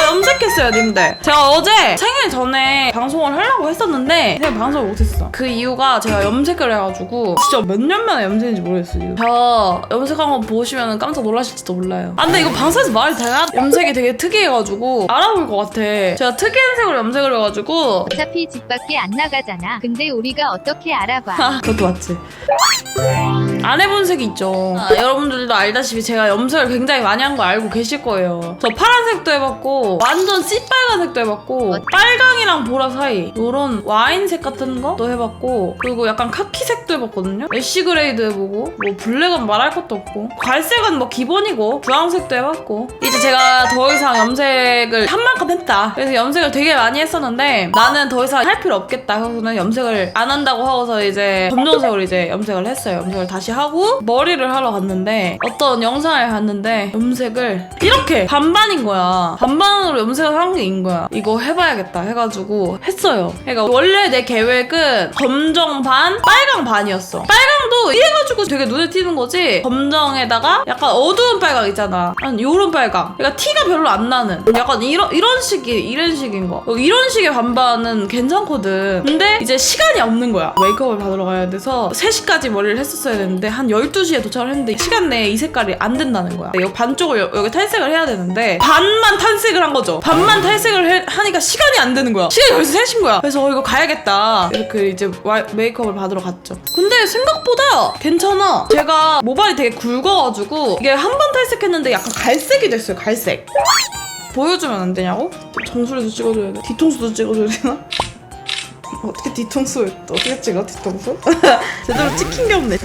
염색했어요, 님들. 제가 어제 생일 전에 방송을 하려고 했었는데 그냥 방송을 못했어. 그 이유가 제가 염색을 해가지고 진짜 몇 년 만에 염색인지 모르겠어요. 저 염색한 거 보시면 깜짝 놀라실지도 몰라요. 아, 근데 이거 방송에서 말이 되나? 염색이 되게 특이해가지고 알아볼 것 같아. 제가 특이한 색으로 염색을 해가지고. 어차피 집 밖에 안 나가잖아. 근데 우리가 어떻게 알아봐. 그것도 맞지. 안 해본 색이 있죠. 여러분들도 알다시피 제가 염색을 굉장히 많이 한 거 알고 계실 거예요. 저 파란색도 해봤고 완전 씨빨간색도 해봤고 빨강이랑 보라 사이 요런 와인색 같은 것도 해봤고 그리고 약간 카키색도 해봤거든요. 애쉬그레이도 해보고 뭐 블랙은 말할 것도 없고 갈색은 뭐 기본이고 주황색도 해봤고 이제 제가 더 이상 염색을 한 만큼 했다. 그래서 염색을 되게 많이 했었는데 나는 더 이상 할 필요 없겠다 해서는 염색을 안 한다고 하고서 이제 검정색으로 이제 염색을 했어요. 염색을 다시 하고 머리를 하러 갔는데 어떤 영상을 봤는데 염색을 이렇게 반반인 거야. 반반으로 염색을 한 게 인 거야. 이거 해봐야겠다 해가지고 했어요. 그러니까 원래 내 계획은 검정 반, 빨강 반이었어. 빨강도 이래가지고 되게 눈에 띄는 거지. 검정에다가 약간 어두운 빨강 있잖아. 한 요런 빨강. 그러니까 티가 별로 안 나는. 약간 이런 식인 거. 이런 식의 반반은 괜찮거든. 근데 이제 시간이 없는 거야. 메이크업을 받으러 가야 돼서 3시까지 머리를 했었어야 되는데 한 12시에 도착을 했는데 시간 내에 이 색깔이 안 된다는 거야. 여기 반쪽을 여기 탈색을 해야 되는데 반만 탈색을 한 거죠. 반만 탈색을 하니까 시간이 안 되는 거야. 시간이 벌써 3시인 거야. 그래서 이거 가야겠다. 이렇게 이제 메이크업을 받으러 갔죠. 근데 생각보다 괜찮아. 제가 모발이 되게 굵어가지고 이게 한 번 탈색했는데 약간 갈색이 됐어요. 갈색. 보여주면 안 되냐고? 정수리도 찍어줘야 돼. 뒤통수도 찍어줘야 되나? 어떻게 뒤통수 어떻게 찍어? 뒤통수? 제대로 찍힌 게 없네.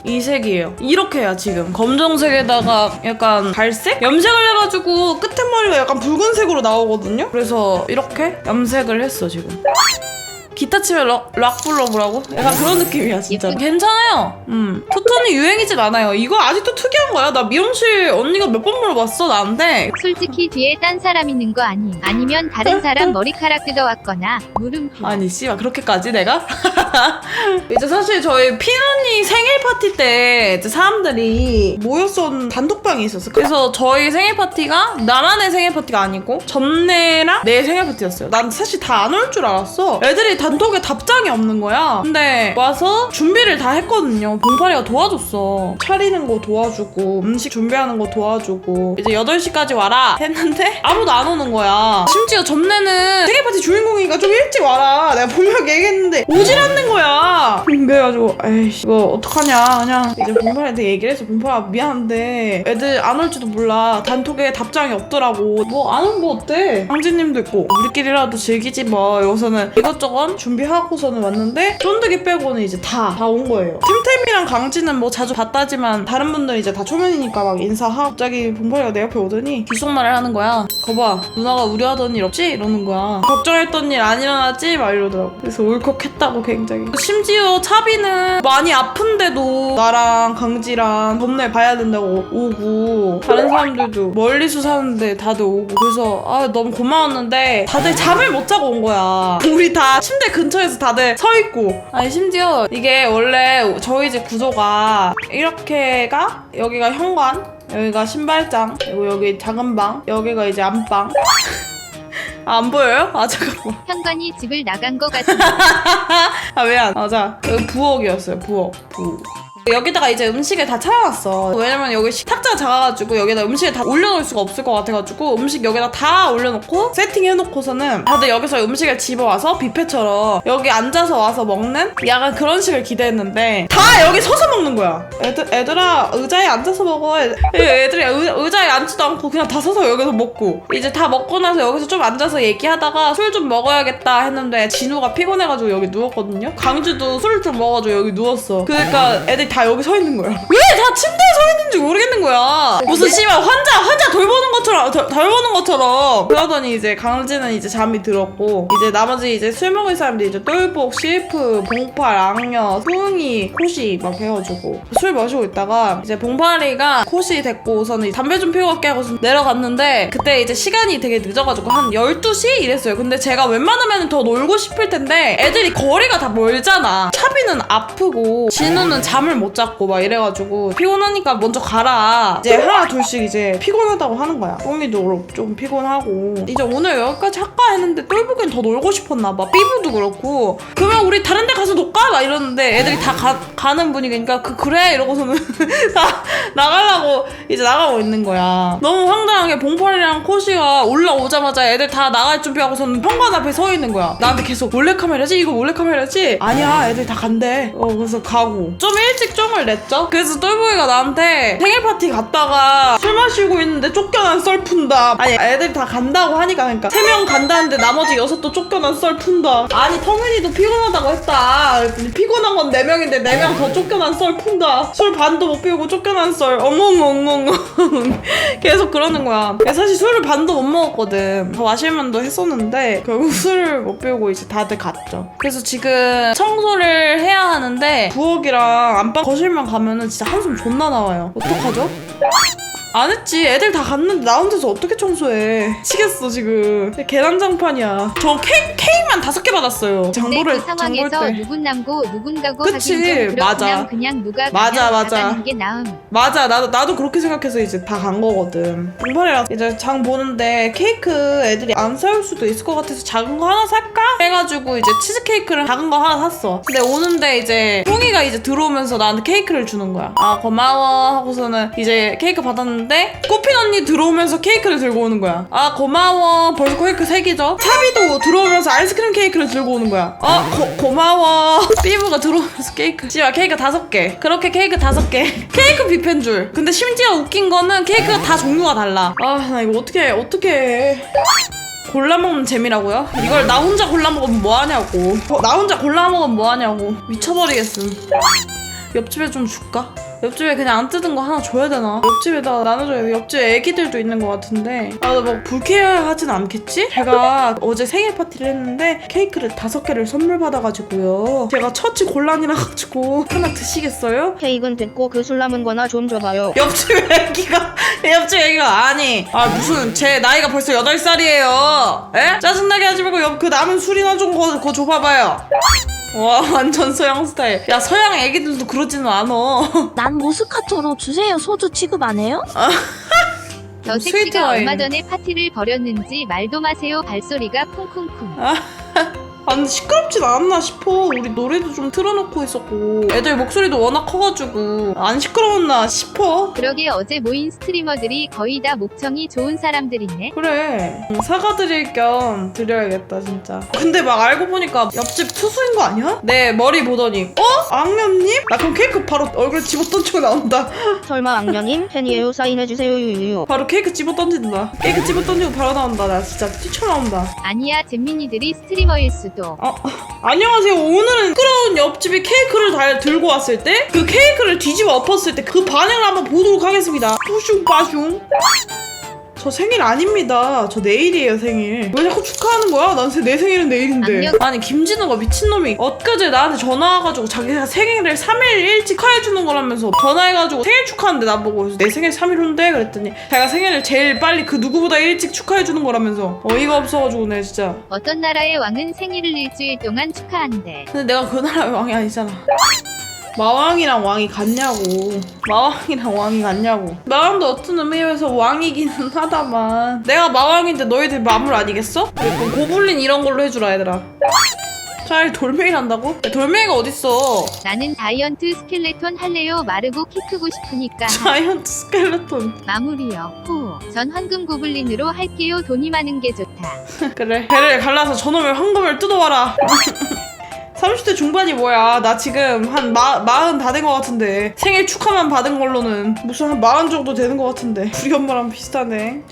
이 색이에요. 이렇게 해야 지금 검정색에다가 약간 갈색? 염색을 해가지고 끝에 머리가 약간 붉은색으로 나오거든요? 그래서 이렇게 염색을 했어 지금. 기타 치면 락 불러보라고? 약간 그런 느낌이야 진짜. 괜찮아요. 투톤이 유행이진 않아요. 이거 아직도 특이한 거야. 나 미용실 언니가 몇 번 물어봤어 나한테. 솔직히 뒤에 딴 사람 있는 거 아니? 아니면 다른 사람 머리카락 뜯어왔거나 물음표. 아니 씨발 그렇게까지 내가? 이제 사실 저희 핀언니 생일 파티 때 이제 사람들이 모였던 단톡방이 있었어. 그래서 저희 생일 파티가 나만의 생일 파티가 아니고 점내랑 내 생일 파티였어요. 난 사실 다 안 올 줄 알았어. 애들이 단톡에 답장이 없는 거야. 근데 와서 준비를 다 했거든요. 봉파리가 도와줬어. 차리는 거 도와주고 음식 준비하는 거 도와주고 이제 8시까지 와라 했는데 아무도 안 오는 거야. 심지어 점내는 생일 파티 주인공이니까 좀 일찍 와라 내가 분명히 얘기했는데 오질 않는 거야. 그래가지고 에이씨 이거 어떡하냐. 그냥 이제 봉파리한테 얘기를 해서 봉파리 미안한데 애들 안 올지도 몰라. 단톡에 답장이 없더라고. 뭐 안 오면 뭐 어때? 강진님도 있고 우리끼리라도 즐기지 뭐. 여기서는 이것저것 준비하고서는 왔는데 쫀득이 빼고는 이제 다 온 거예요. 템템이랑 강진은 뭐 자주 봤다지만 다른 분들은 이제 다 초면이니까 막 인사하고 갑자기 봉파리가 내 옆에 오더니 귓속말을 하는 거야. 거봐 누나가 우려하던 일 없지? 이러는 거야. 걱정했던 일 안 일어났지? 막 이러더라고. 그래서 울컥했다고 굉장히. 심지어 차비는 많이 아픈데도 나랑 강지랑 점내 봐야 된다고 오고 다른 사람들도 멀리서 사는데 다들 오고 그래서 아 너무 고마웠는데 다들 잠을 못 자고 온 거야. 우리 다 침대 근처에서 다들 서 있고. 아니 심지어 이게 원래 저희 집 구조가 이렇게가 여기가 현관 여기가 신발장 그리고 여기 작은 방 여기가 이제 안방. 아, 안 보여요? 아 잠깐만. 현관이 집을 나간 거 같은. 아 왜 안? 맞아. 여기 부엌이었어요. 부엌. 여기다가 이제 음식을 다 차려놨어. 왜냐면 여기 탁자가 작아가지고 여기다 음식을 다 올려놓을 수가 없을 것 같아가지고 음식 여기다 다 올려놓고 세팅해놓고서는 다들 여기서 음식을 집어와서 뷔페처럼 여기 앉아서 와서 먹는 약간 그런 식을 기대했는데 다 여기 서서 먹는 거야. 애들아 의자에 앉아서 먹어. 애들이 의자에 앉지도 않고 그냥 다 서서 여기서 먹고 이제 다 먹고 나서 여기서 좀 앉아서 얘기하다가 술 좀 먹어야겠다 했는데 진우가 피곤해가지고 여기 누웠거든요. 강주도 술 좀 먹어가지고 여기 누웠어. 그러니까 애들이 다 여기 서 있는 거야. 왜 다 침대에 서 있는지 모르겠는 거야. 무슨 씨발 혼자 돌보는 것처럼 그러더니 이제 강지는 이제 잠이 들었고 이제 나머지 이제 술 먹을 사람들이 이제 똘복, 실프, 봉팔, 악녀, 소응이, 코시 막 해가지고 술 마시고 있다가 이제 봉팔이가 코시 데리고서는 담배 좀 피우고 갈게 하고서 내려갔는데 그때 이제 시간이 되게 늦어가지고 한 12시 이랬어요. 근데 제가 웬만하면 더 놀고 싶을 텐데 애들이 거리가 다 멀잖아. 차비는 아프고 진우는 잠을 못 잡고 막 이래가지고 피곤하니까 먼저 가라. 이제 하나 둘씩 이제 피곤하다고 하는 거야. 뽕이도 좀 피곤하고 이제 오늘 여기까지 할까 했는데 똘보기는 더 놀고 싶었나 봐. 삐부도 그렇고 그러면 우리 다른 데 가서 놀까? 막 이러는데 애들이 다 가는 분위기니까 그래 이러고서는 다 나가려고 이제 나가고 있는 거야. 너무 황당하게 봉팔이랑 코시가 올라오자마자 애들 다 나갈 준비하고서는 현관 앞에 서 있는 거야. 나한테 계속 몰래카메라지? 이거 몰래카메라지? 아니야 애들 다 간대. 그래서 가고 좀 일찍 쫑을 냈죠. 그래서 똘보기가 나한테 생일 파티 갔다가 술 마시고 있는데 쫓겨난 썰 푼다. 아니 애들이 다 간다고 하니까 그러니까 3명 간다는데 나머지 6도 쫓겨난 썰 푼다. 아니 터민이도 피곤하다고 했다. 피곤한 건 4명인데 4명 더 쫓겨난 썰 푼다. 술 반도 못 피우고 쫓겨난 썰 엉엉엉엉 계속 그러는 거야. 사실 술을 반도 못 먹었거든. 더 마실만도 했었는데 결국 술을 못 피우고 이제 다들 갔죠. 그래서 지금 청소를 해야 하는데 부엌이랑 안방 거실만 가면은 진짜 한숨 존나 나와요. 어떡하죠? 안 했지. 애들 다 갔는데 나 혼자서 어떻게 청소해. 치겠어 지금. 계란장판이야. 저 케이크만 5개 받았어요. 장보를 그 상황에서 장볼 때. 누군 남고 누군 가고 그치, 하긴 좀 맞아. 그렇구나. 그냥 누가 맞아, 가면 맞아. 나가는 게 나음. 맞아. 나도 그렇게 생각해서 이제 다 간 거거든. 봉팔이랑 이제 장 보는데 케이크 애들이 안 사올 수도 있을 것 같아서 작은 거 하나 살까? 해가지고 이제 치즈케이크를 작은 거 하나 샀어. 근데 오는데 이제 뿡이가 이제 들어오면서 나한테 케이크를 주는 거야. 아 고마워 하고서는 이제 케이크 받았는데 꽃핀 언니 들어오면서 케이크를 들고 오는 거야. 아 고마워. 벌써 케이크 3개죠? 차비도 들어오면서 아이스크림 케이크를 들고 오는 거야. 고마워. 삐부가 들어오면서 케이크. 씨발 케이크 5개. 그렇게 케이크 5개. 케이크 뷔페인 줄. 근데 심지어 웃긴 거는 케이크가 다 종류가 달라. 아 나 이거 어떻게 해. 골라 먹는 재미라고요? 이걸 나 혼자 골라 먹으면 뭐하냐고. 나 혼자 골라 먹으면 뭐하냐고. 미쳐버리겠음. 옆집에 좀 줄까? 옆집에 그냥 안 뜯은 거 하나 줘야 되나? 옆집에다 나눠줘야 돼. 옆집에 애기들도 있는 것 같은데 나 뭐 불쾌하진 않겠지? 제가 어제 생일 파티를 했는데 케이크를 5개를 선물 받아가지고요. 제가 처치 곤란이라 가지고 하나 드시겠어요? 케이크는 됐고 그 술 남은 거나 좀 줘봐요. 옆집 애기가 아니 무슨 제 나이가 벌써 8살이에요. 에? 짜증나게 하지 말고 그 남은 술이나 좀 그거 줘봐봐요. 와 완전 서양 스타일. 야 서양 애기들도 그러지는 않아. 난 모스카토로 주세요. 소주 취급 안 해요? 저 스위트 섹시가 와인. 얼마 전에 파티를 벌였는지 말도 마세요. 발소리가 쿵쿵쿵. 근데 시끄럽진 않았나 싶어. 우리 노래도 좀 틀어놓고 있었고 애들 목소리도 워낙 커가지고 안 시끄러웠나 싶어. 그러게 어제 모인 스트리머들이 거의 다 목청이 좋은 사람들이네. 그래 사과드릴 겸 드려야겠다 진짜. 근데 막 알고 보니까 옆집 투수인 거 아니야? 내 머리 보더니 악녀님? 나 그럼 케이크 바로 얼굴에 집어던지고 나온다. 설마 악녀님 팬이에요 사인해주세요 유유유. 바로 케이크 집어던진다. 케이크 집어던지고 바로 나온다. 나 진짜 뛰쳐나온다. 아니야 잼민이들이 스트리머일 수도. 안녕하세요. 오늘은 시끄러운 옆집이 케이크를 다 들고 왔을 때 그 케이크를 뒤집어 엎었을 때 그 반응을 한번 보도록 하겠습니다. 뿌슝 빠슝. 저 생일 아닙니다. 저 내일이에요 생일. 왜 자꾸 축하하는 거야? 난 내 생일은 내일인데. 아니 김진우가 미친놈이 엊그제 나한테 전화 와가지고 자기가 생일을 3일 일찍 축하해주는 거라면서 전화해가지고 생일 축하하는데 나보고 내 생일 3일 후인데? 그랬더니 자기가 생일을 제일 빨리 그 누구보다 일찍 축하해주는 거라면서 어이가 없어가지고 내 진짜. 어떤 나라의 왕은 생일을 일주일 동안 축하한대. 근데 내가 그 나라의 왕이 아니잖아. 마왕이랑 왕이 같냐고. 마왕이랑 왕이 같냐고. 마왕도 어떤 의미에서 왕이기는 하다만 내가 마왕인데 너희들 마물 아니겠어? 그리고 고블린 이런 걸로 해주라 얘들아. 차라리 돌멩이를 한다고? 야, 돌멩이가 어딨어. 나는 다이언트 스켈레톤 할래요. 마르고 키 크고 싶으니까. 자이언트 스켈레톤. 마무리요. 후. 전 황금 고블린으로 할게요. 돈이 많은 게 좋다. 그래 배를 갈라서 저놈의 황금을 뜯어와라. 30대 중반이 뭐야. 나 지금 한 40 다 된 것 같은데 생일 축하만 받은 걸로는 무슨 한 40 정도 되는 것 같은데 우리 엄마랑 비슷하네.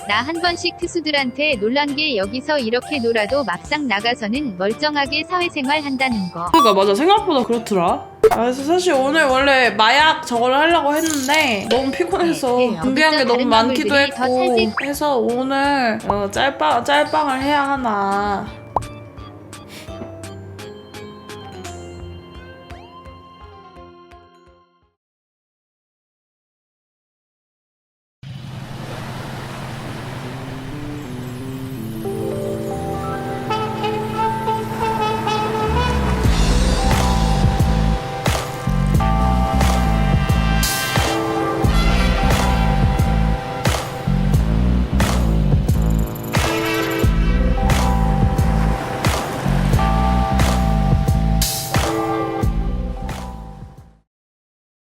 나 한 번씩 투수들한테 놀란 게 여기서 이렇게 놀아도 막상 나가서는 멀쩡하게 사회생활 한다는 거. 그러니까 맞아. 생각보다 그렇더라. 그래서 사실 오늘 원래 마약 저걸 하려고 했는데 너무 피곤해서 네, 준비한 게 여기서 너무 다른 많기도 마물들이 더 했고 찰지. 해서 오늘 짤방을 해야 하나